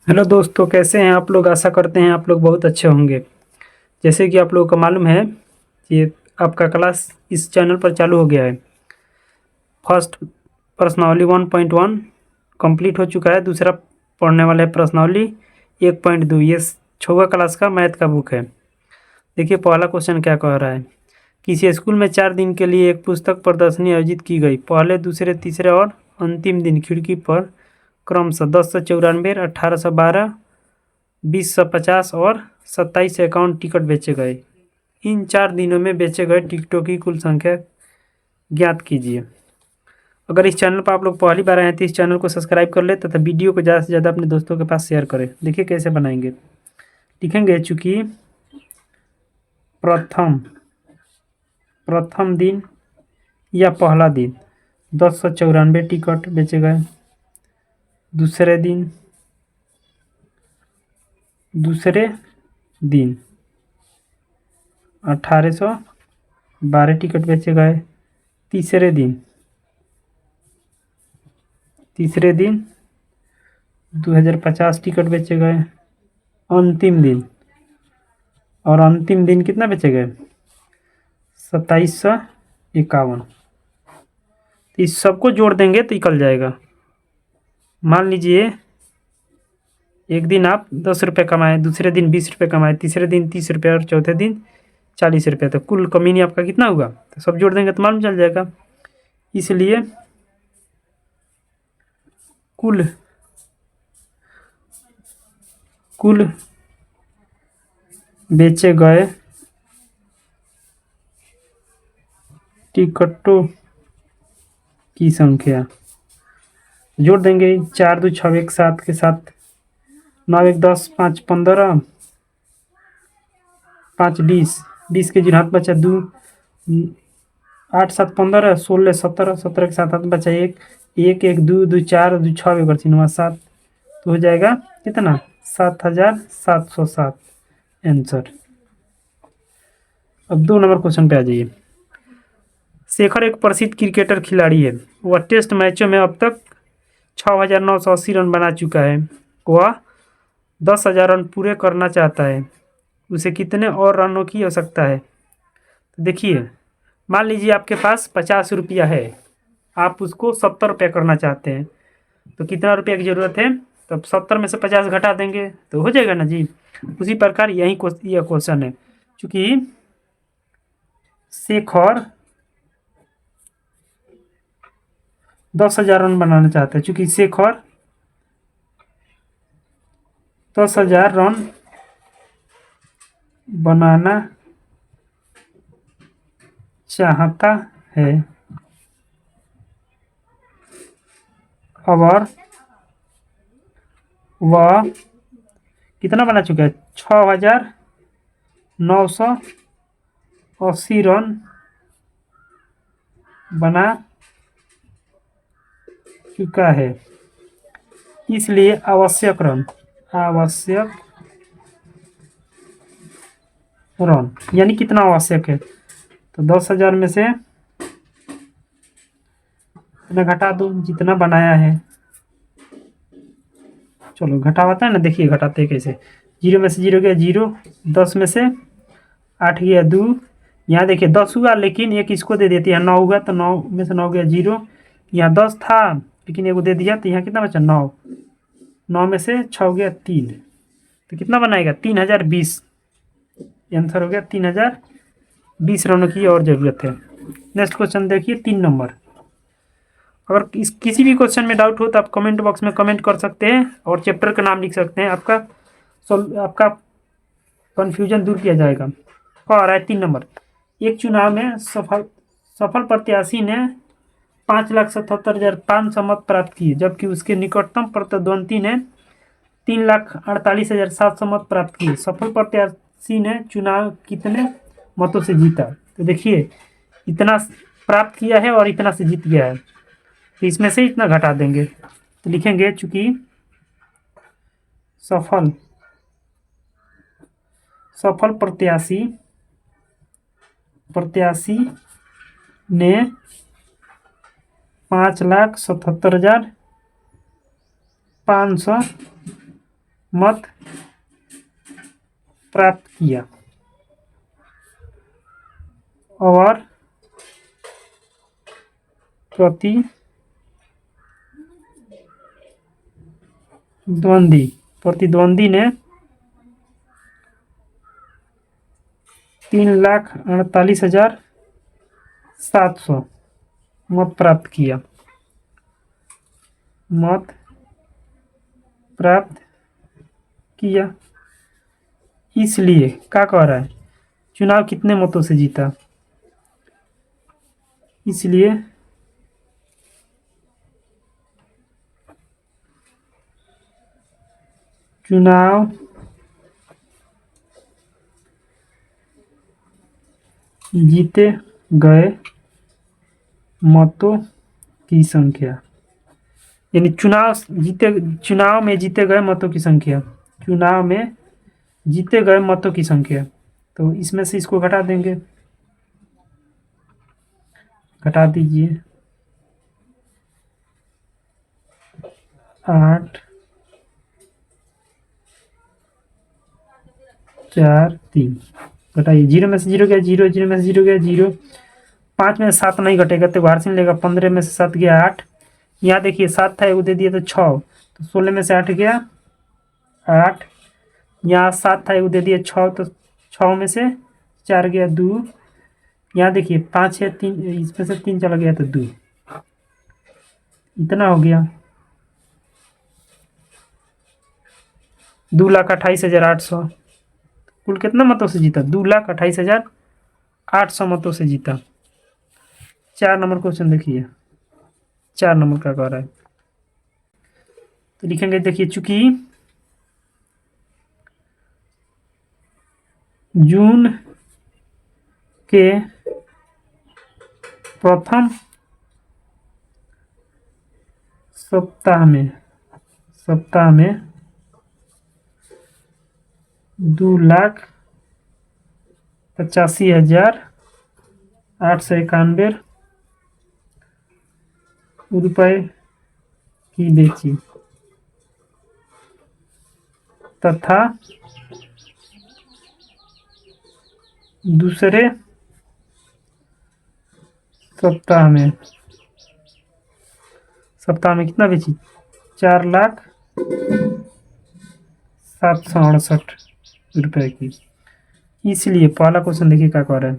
Hello दोस्तों, कैसे हैं आप लोग। आशा करते हैं आप लोग बहुत अच्छे होंगे। जैसे कि आप लोगों को मालूम है कि आपका क्लास इस चैनल पर चालू हो गया है। फर्स्ट पर्सनावली 1.1 कंप्लीट हो चुका है। दूसरा पढ़ने वाला है पर्सनावली 1.2। ये 6वां क्लास का मैथ का बुक है। देखिए पहला क्वेश्चन क्या कह रहा है। किसी स्कूल में 4 दिन के लिए एक पुस्तक प्रदर्शनी आयोजित की गई। पहले, दूसरे, तीसरे और अंतिम दिन खिड़की पर क्रमशः 1094, 1812, 2050 और 2751 टिकट बेचे गए। इन 4 दिनों में बेचे गए टिकटों की कुल संख्या ज्ञात कीजिए। अगर इस चैनल पर आप लोग पहली बार आए हैं तो इस चैनल को सब्सक्राइब कर ले तथा वीडियो को ज़्यादा से ज़्यादा अपने दोस्तों के पास शेयर करें। देखिए कैसे बनाएंगे। लिखेंगे चूँकि प्रथम प्रथम दिन या पहला दिन 1094 टिकट बेचे गए। दूसरे दिन दूसरे दिन 1812 टिकट बेचे गए। तीसरे दिन 2050 टिकट बेचे गए। अंतिम दिन कितना बेचे गए 2751। तो इस सबको जोड़ देंगे तो निकल जाएगा। मान लीजिए एक दिन आप 10 रुपये कमाए, दूसरे दिन 20 रुपये कमाए, तीसरे दिन 30 रुपये और चौथे दिन 40 रुपये, तो कुल कमीनी आपका कितना हुआ। तो सब जोड़ देंगे तो मालूम चल जाएगा। इसलिए कुल कुल बेचे गए टिकटों की संख्या जोड़ देंगे। 4 2 6 1 7 के साथ 9 1 10 5 15 5 20 20 के जिन हाथ बचा 2 8 7 15 16 17 17 के साथ हाथ बचा 1 1 1 2 2 4 2 6 1 चिन्ह 7, तो हो जाएगा कितना 7707 आंसर। अब 2 नंबर क्वेश्चन पे आ जाइए। शेखर एक प्रसिद्ध क्रिकेटर खिलाड़ी है। वह टेस्ट मैचों में अब तक 6980 रन बना चुका है। वह 10,000 रन पूरे करना चाहता है। उसे कितने और रनों की आवश्यकता है। तो देखिए, मान लीजिए आपके पास 50 रुपया है, आप उसको 70 रुपये करना चाहते हैं, तो कितना रुपया की ज़रूरत है। तो 70 में से 50 घटा देंगे तो हो जाएगा ना जी। उसी प्रकार यह क्वेश्चन है। चूँकि शेखर 10,000 रन बनाना चाहता है, चूँकि शेखर 10,000 रन बनाना चाहता है और वह कितना बना चुका है 6,980 रन बना चुका है। इसलिए आवश्यक रन यानी कितना आवश्यक है। तो 10,000 में से इतना घटा दो जितना बनाया है। चलो घटावाता है ना, देखिए घटाते कैसे। 0 में से 0 गया 0, 10 में से 8 गया 2, यहाँ देखिए 10 हुआ लेकिन एक इसको दे देते हैं 9 हुआ, तो 9 में से 9 गया 0। यहाँ 10 था लेकिन एक दे दिया, तो यहाँ कितना बचा 9। 9 में से 6 गया 3, तो कितना बनाएगा 3020। आंसर हो गया 3020 रनों की और ज़रूरत है। नेक्स्ट क्वेश्चन देखिए 3 नंबर। अगर इस किसी भी क्वेश्चन में डाउट हो तो आप कमेंट बॉक्स में कमेंट कर सकते हैं और चैप्टर का नाम लिख सकते हैं। आपका कन्फ्यूजन दूर किया जाएगा। कह रहा है 3 नंबर। एक चुनाव में सफल प्रत्याशी ने 5,77,500 मत प्राप्त किए, जबकि उसके निकटतम प्रतिद्वंदी ने 3,48,700 मत प्राप्त किए। सफल प्रत्याशी ने चुनाव कितने मतों से जीता। तो देखिए इतना प्राप्त किया है और इतना से जीत गया है, तो इसमें से इतना घटा देंगे। तो लिखेंगे चूंकि सफल प्रत्याशी ने 5,77,500 मत प्राप्त किया और प्रतिद्वंदी ने 3,48,700 मत प्राप्त किया। इसलिए क्या कह रहा है, चुनाव कितने मतों से जीता, इसलिए चुनाव जीते गए मतों की संख्या, यानी चुनाव में जीते गए मतों की संख्या, चुनाव में जीते गए मतों की संख्या। तो इसमें से इसको घटा देंगे, घटा दीजिए 8 4 3 घटाइए, 0 में से 0 गया 0, 0 में से 0 गया 0, 5 में से 7 नहीं घटेगा तो बाहर से मिलेगा, 15 में से 7 गया 8, यहाँ देखिए 7 था, वो दे दिया तो 6, तो 16 में से 8 गया 8, यहाँ 7 था, वो दे दिया 6, तो 6 में से 4 गया 2, यहाँ देखिए 5 है 3, इसमें से 3 चला गया तो 2, इतना हो गया 2,28,800। कुल कितना मतों से जीता, 2,28,800 मतों से जीता। 4 नंबर क्वेश्चन देखिए, 4 नंबर का कह रहा है, तो लिखेंगे देखिए, चूंकि जून के प्रथम सप्ताह में 2,85,891 रुपए की बेची तथा दूसरे सप्ताह में कितना बेची, 4,768 रुपए की। इसलिए पहला क्वेश्चन देखिए क्या कह रहा है,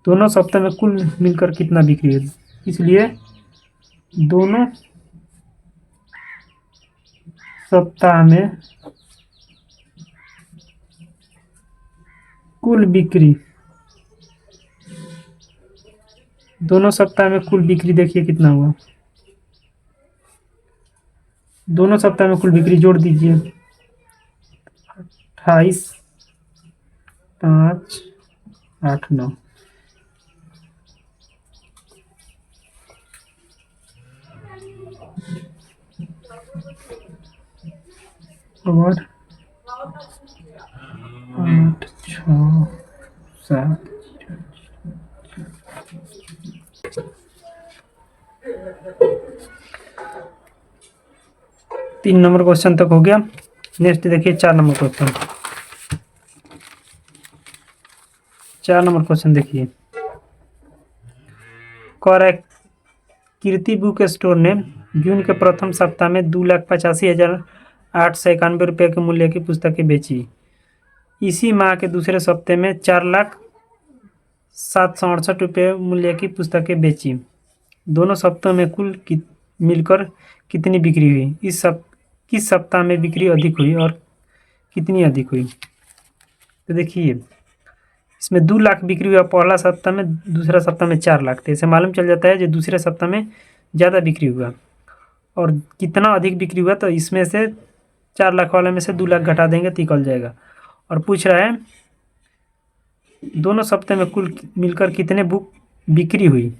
दोनों सप्ताह में कुल मिलकर कितना बिक्री है, इसलिए दोनों सप्ताह में कुल बिक्री, दोनों सप्ताह में कुल बिक्री देखिए कितना हुआ, दोनों सप्ताह में कुल बिक्री जोड़ दीजिए, 28,589 और 8 6 7 3 नंबर क्वेश्चन तक हो गया। नेक्स्ट देखिए 4 नंबर क्वेश्चन, 4 नंबर क्वेश्चन देखिए, कह रहा है कीर्ति बुक स्टोर ने जून के प्रथम सप्ताह में 2,85,891 रुपये के मूल्य की पुस्तकें बेची। इसी माह के दूसरे सप्ताह में 4,768 रुपये मूल्य की पुस्तकें बेची। दोनों सप्ताह में कुल मिलकर कितनी बिक्री हुई, किस सप्ताह में बिक्री अधिक हुई और कितनी अधिक हुई। तो देखिए इसमें 2 लाख बिक्री हुआ पहला सप्ताह में, दूसरा सप्ताह में 4 लाख, तो इसे मालूम चल जाता है जो दूसरे सप्ताह में ज़्यादा बिक्री हुआ और कितना अधिक बिक्री हुआ, तो इसमें से 4 लाख वाले में से 2 लाख घटा देंगे तो निकल जाएगा। और पूछ रहा है दोनों सप्ताह में कुल मिलकर कितने बुक बिक्री हुई,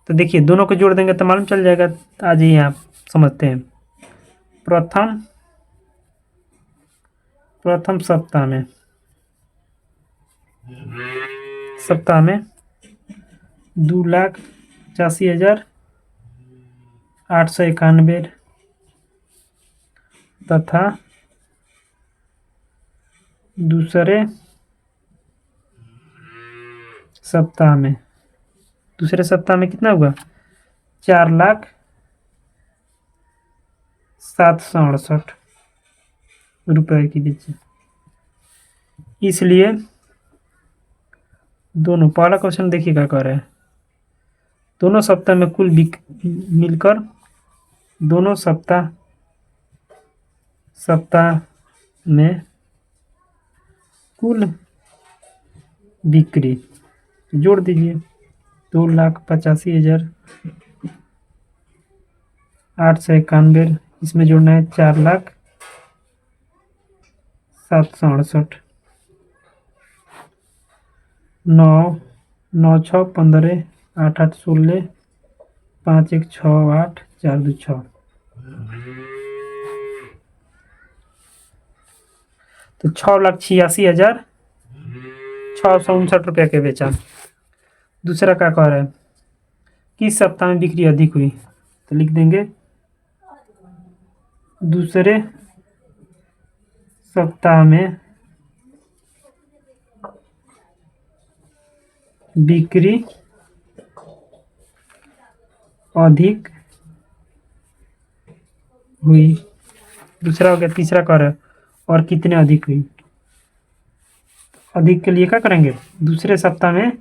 तो देखिए दोनों को जोड़ देंगे तो मालूम चल जाएगा। तो आज ही आप समझते हैं, प्रथम सप्ताह में 2,85,891 तथा दूसरे सप्ताह में, दूसरे सप्ताह में कितना हुआ? 4,07,68 रुपये की बेचे। इसलिए दोनों, पहला क्वेश्चन देखिए क्या कह रहे हैं, दोनों सप्ताह में कुल मिलकर दोनों सप्ताह में कुल बिक्री जोड़ दीजिए, 2,85,891, इसमें जोड़ना है 4,07,68, 9, 9, 6, 15, 8, 8, 16, 5, 1, 6, 8, 4, 2, 6। तो 6,86,659 रुपये के बेचा। दूसरा क्या कह रहा है, किस सप्ताह में बिक्री अधिक हुई? तो लिख देंगे दूसरे सप्ताह में बिक्री अधिक हुई। दूसरा हो गया। तीसरा कह रहा है और कितने अधिक हुई? अधिक के लिए क्या करेंगे, दूसरे सप्ताह में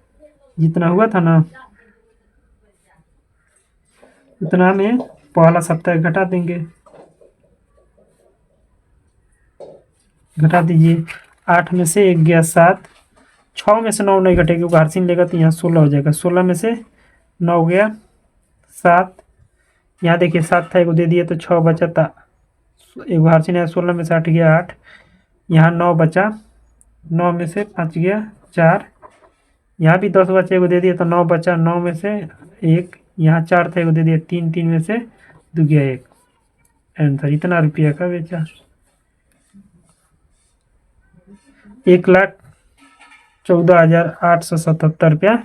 जितना हुआ था ना उतना में पहला सप्ताह घटा देंगे, घटा दीजिए। 8 में से 1 गया 7, 6 में से 9 नहीं घटेगा क्योंकि हर्षिन लेगा तो यहाँ 16 हो जाएगा। 16 में से 9 गया 7, यहाँ देखिए 7 था, एगो दे दिए तो 6 बचा था, एगो हर्षिन है। 16 में से 8 गया 8, यहाँ 9 बचा, 9 में से 5 गया 4, यहाँ भी 10 बचा, एगो दे दिया तो 9 बचा, 9 में से 1, यहाँ 4 था, एगो दे दिया 3, 3 में से 2 गया 1। आंसर इतना रुपया का बेचा, 1,14,877 रुपया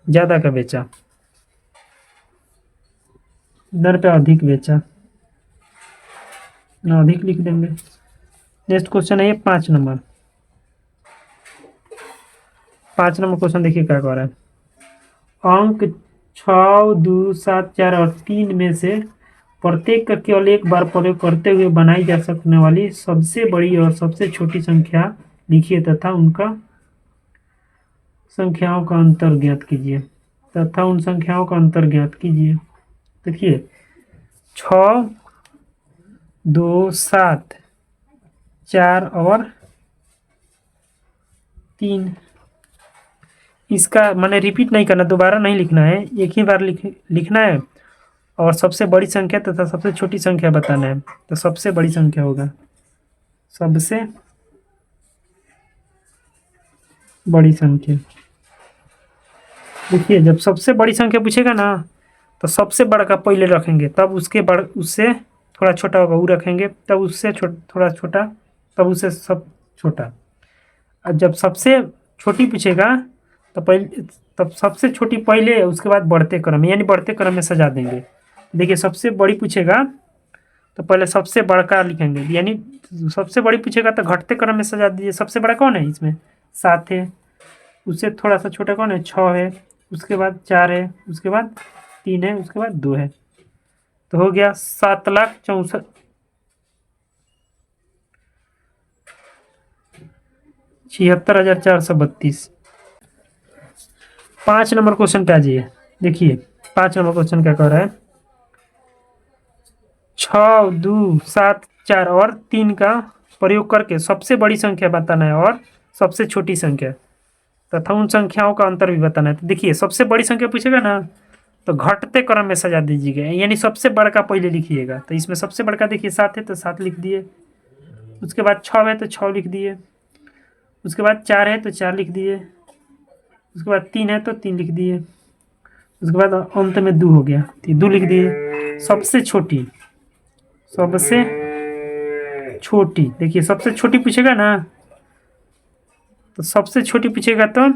ज़्यादा का बेचा, 10 रुपया अधिक बेचा, अधिक लिख देंगे। नेक्स्ट क्वेश्चन है ये 5 नंबर। 5 नंबर क्वेश्चन देखिए क्या कह रहा है, अंक 6, 2, 7, 4 और 3 में से प्रत्येक का केवल एक बार प्रयोग करते हुए बनाई जा सकने वाली सबसे बड़ी और सबसे छोटी संख्या लिखिए तथा उनका संख्याओं का अंतर ज्ञात कीजिए, तथा उन संख्याओं का अंतर ज्ञात कीजिए। देखिए 6, 2, 7, 4 और 3, इसका मैंने रिपीट नहीं करना, दोबारा नहीं लिखना है, एक ही बार लिखना है और सबसे बड़ी संख्या तथा सबसे छोटी संख्या बताना है। तो सबसे बड़ी संख्या होगा, सबसे बड़ी संख्या। देखिए जब सबसे बड़ी संख्या पूछेगा ना तो सबसे बड़ा का पहले रखेंगे, तब उसके उससे थोड़ा छोटा होगा वो रखेंगे, तब उससे थोड़ा छोटा, तब उससे सब छोटा। और जब सबसे छोटी पूछेगा तो तब सबसे छोटी पहले, उसके बाद बढ़ते क्रम, यानी बढ़ते क्रम में सजा देंगे। देखिए सबसे बड़ी पूछेगा तो पहले सबसे बड़ा का लिखेंगे, यानी सबसे बड़ी पूछेगा तो घटते क्रम में सजा दीजिए। सबसे बड़ा कौन है इसमें? 7 है, उससे थोड़ा सा छोटा कौन है? 6 है, उसके बाद 4 है, उसके बाद 3 है, उसके बाद 2 है। तो हो गया 7,64,000 76,432। 5 नंबर क्वेश्चन पे आ जाइए। देखिए 5 नंबर क्वेश्चन क्या कह रहा है, 6, 2, 7, 4 और 3 का प्रयोग करके सबसे बड़ी संख्या बताना है और सबसे छोटी संख्या तथा उन संख्याओं का अंतर भी बताना है। तो देखिए सबसे बड़ी संख्या पूछेगा ना तो घटते क्रम में सजा दीजिएगा, यानी सबसे बड़का पहले लिखिएगा। तो इसमें सबसे बड़का देखिए 7 है तो 7 लिख दिए, उसके बाद 6 है तो 6 लिख दिए, उसके बाद 4 है तो 4 लिख दिए, उसके बाद 3 है तो 3 लिख दिए, उसके बाद अंत में 2 हो गया तो 2 लिख दिए। सबसे छोटी, सबसे छोटी, देखिए सबसे छोटी पूछेगा ना तो सबसे छोटी पूछेगा तो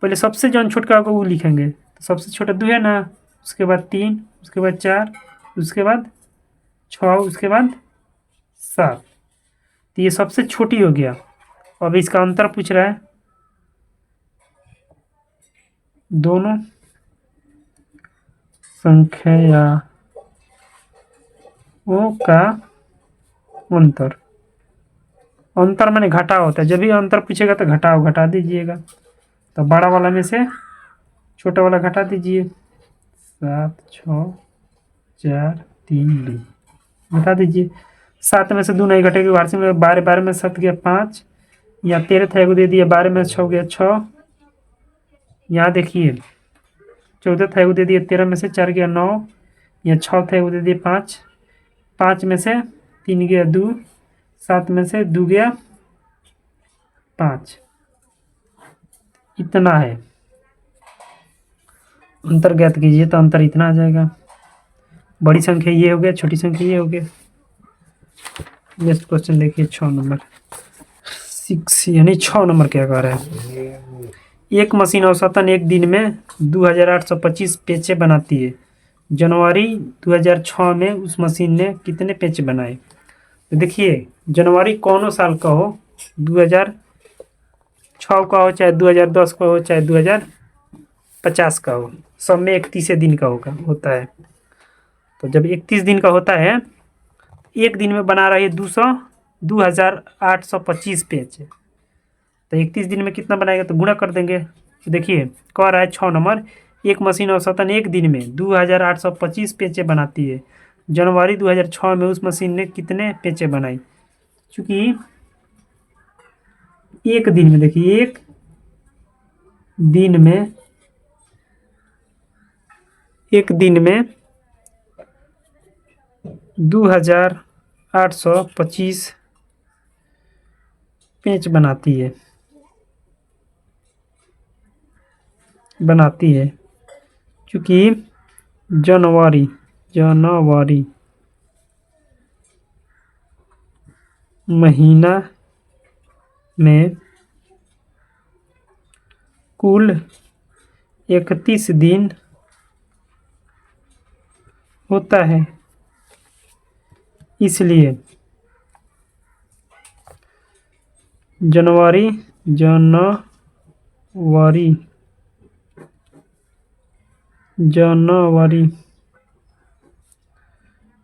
पहले सबसे जौन छोटका होगा वो लिखेंगे। तो सबसे छोटा 2 है ना, उसके बाद 3, उसके बाद 4, उसके बाद 6, उसके बाद 7। तो ये सबसे छोटी हो गया। अब इसका अंतर पूछ रहा है, दोनों संख्याओं का अंतर। अंतर माने घटाव होता है, जब भी अंतर पूछेगा तो घटाव घटा दीजिएगा। तो बड़ा वाला में से छोटा वाला घटा दीजिए। 7 6 4 3 2 घटा दीजिए। 7 में से 2 नहीं घटेगी, वार्षिक में 12 12 में 7 गया 5, या 13 था एगो दे दिया, 12 में 6 गया 6, यहाँ देखिए 14 था एगो दे दिया, 13 में से 4 गया 9, या 6 था एगो दे दिया 5, 5 में से 3 गया 2, 7 में से 2 गया 5, इतना है। अंतर ज्ञात कीजिए, तो अंतर इतना आ जाएगा। बड़ी संख्या ये हो गया, छोटी संख्या ये हो गया। नेक्स्ट क्वेश्चन देखिए 6 नंबर 6, यानी 6 नंबर क्या कह रहा है। एक मशीन औसतन एक दिन में 2825 पेचे बनाती है। जनवरी 2006 में उस मशीन ने कितने पेच बनाए। तो देखिए जनवरी कौनो साल का हो, 2006 का हो, चाहे 2010 का हो, चाहे 2050 का हो, सब में 31 दिन का होता है। तो जब 31 दिन का होता है, एक दिन में बना रही है 2825 पेज। तो 31 दिन में कितना बनाएगा, तो गुणा कर देंगे। तो देखिए कह रहा है 6 नंबर, एक मशीन औसतन एक दिन में 2825 पेचे बनाती है। जनवरी 2006 में उस मशीन ने कितने पेचे बनाई। चूँकि एक दिन में, देखिए एक दिन में 2825 पेच बनाती है क्योंकि जनवरी महीना में कुल 31 दिन होता है, इसलिए जनवरी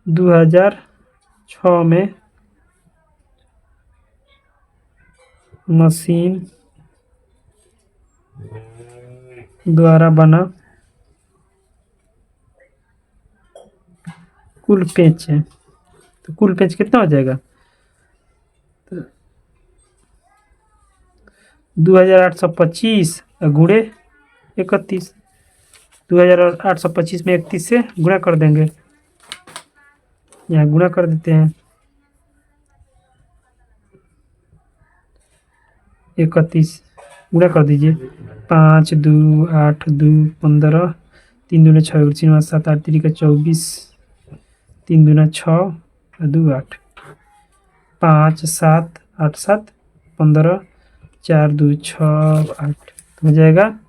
2006 में मशीन द्वारा बना कुल पेच है। तो कुल पेच कितना हो जाएगा, तो 2825 गुणे 31, 2825 में 31 से गुणा कर देंगे, यहाँ गुणा कर देते हैं। 31 गुणा कर दीजिए, 5 2 8 2 15, 3 दूने 6 3 7 8 3 का 24, 3 दूना 6 2 8, 5 7 8 7 15, 4 2 6 8, तो हो जाएगा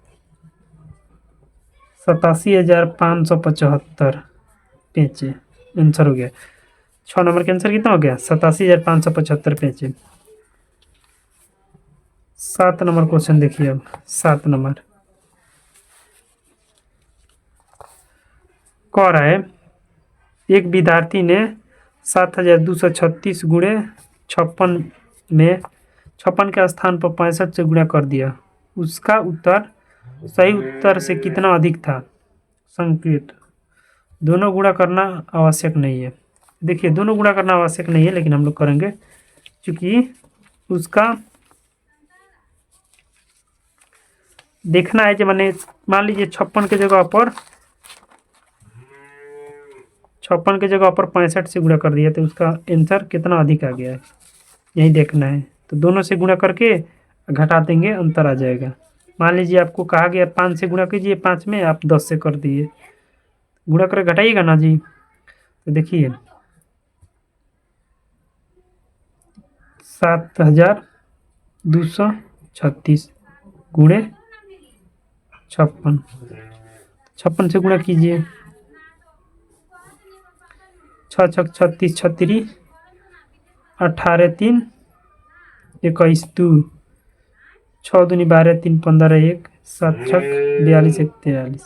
87,575 पेचे। आंसर हो गया 6 नंबर के आंसर कितना हो गया, 87,575 पेचे। 7 नंबर क्वेश्चन देखिए। अब 7 नंबर कह रहा है, एक विद्यार्थी ने 7,236 गुणे 56 में 56 के स्थान पर 65 से गुणा कर दिया। उसका उत्तर सही उत्तर से कितना अधिक था। संकेत, दोनों गुणा करना आवश्यक नहीं है। देखिए दोनों गुणा करना आवश्यक नहीं है, लेकिन हम लोग करेंगे क्योंकि उसका देखना है। जो मैंने मान लीजिए 56 की जगह पर 65 से गुणा कर दिया, तो उसका आंसर कितना अधिक आ गया है, यही देखना है। तो दोनों से गुणा करके घटा देंगे, अंतर आ जाएगा। मान लीजिए आपको कहा गया 5 से गुणा कीजिए, 5 में आप 10 से कर दिए, गुणा कर घटाइएगा ना जी। तो देखिए 7,236 गुणे 56 से गुणा कीजिए, 6 6 36 36, 18 3 21 2 6 दूनी 12 3 15 1 7 छक 42 1 43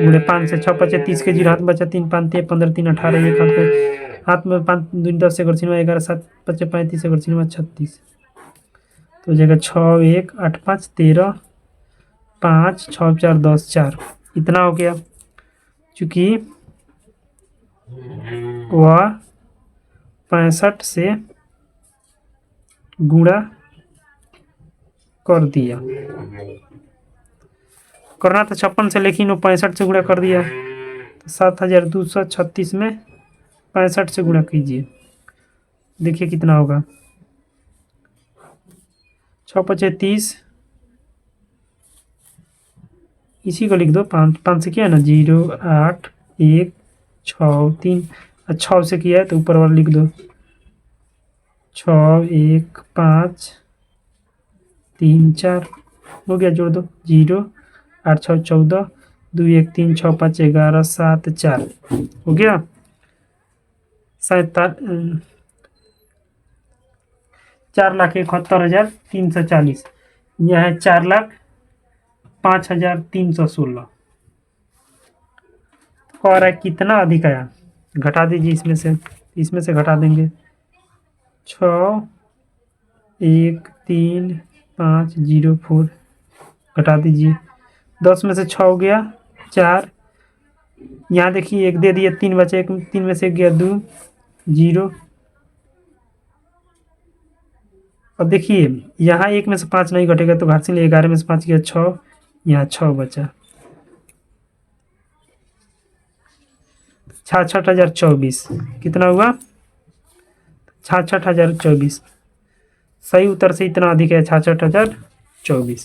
गुणे 5 से 6 5 30 के जीरो हाथ में बचा 3 5 3 15 3 18 एक हाथ में 5 दूनी 10 एक और 11 7 5 35 एक और 36 तो हो जाएगा 6 1 8 5 13 5 6 4 10 4 इतना हो गया। चूँकि वह 65 से गुणा कर दिया, करना था 56 से लेकिन वो 65 से गुणा कर दिया, तो 7236 में 65 से गुणा कीजिए, देखिए कितना होगा। 6 5 30, इसी को लिख दो। 5 से किया ना 0 8 1 6 3, 6 से किया है तो ऊपर वाला लिख दो 6 1 5 3 4 हो गया, जोड़ दो 0 8 6 14 2 1 3 6 5 11 7 4 हो गया। 4,71,340, यह है 4,05,316। और है कितना अधिक आया, घटा दीजिए इसमें से घटा देंगे 6 1 3 5 0 4 घटा दीजिए, 10 में से 6 हो गया 4, यहाँ देखिए 1 दे दिए, 3 बचे, 3 में से 1 गया 2 0, अब देखिए यहाँ 1 में से 5 नहीं घटेगा तो घाट से लिए 11 में से 5 गया 6, यहाँ 6 बचा 66,024। कितना हुआ 66,024। सही उत्तर से इतना अधिक है 66,024।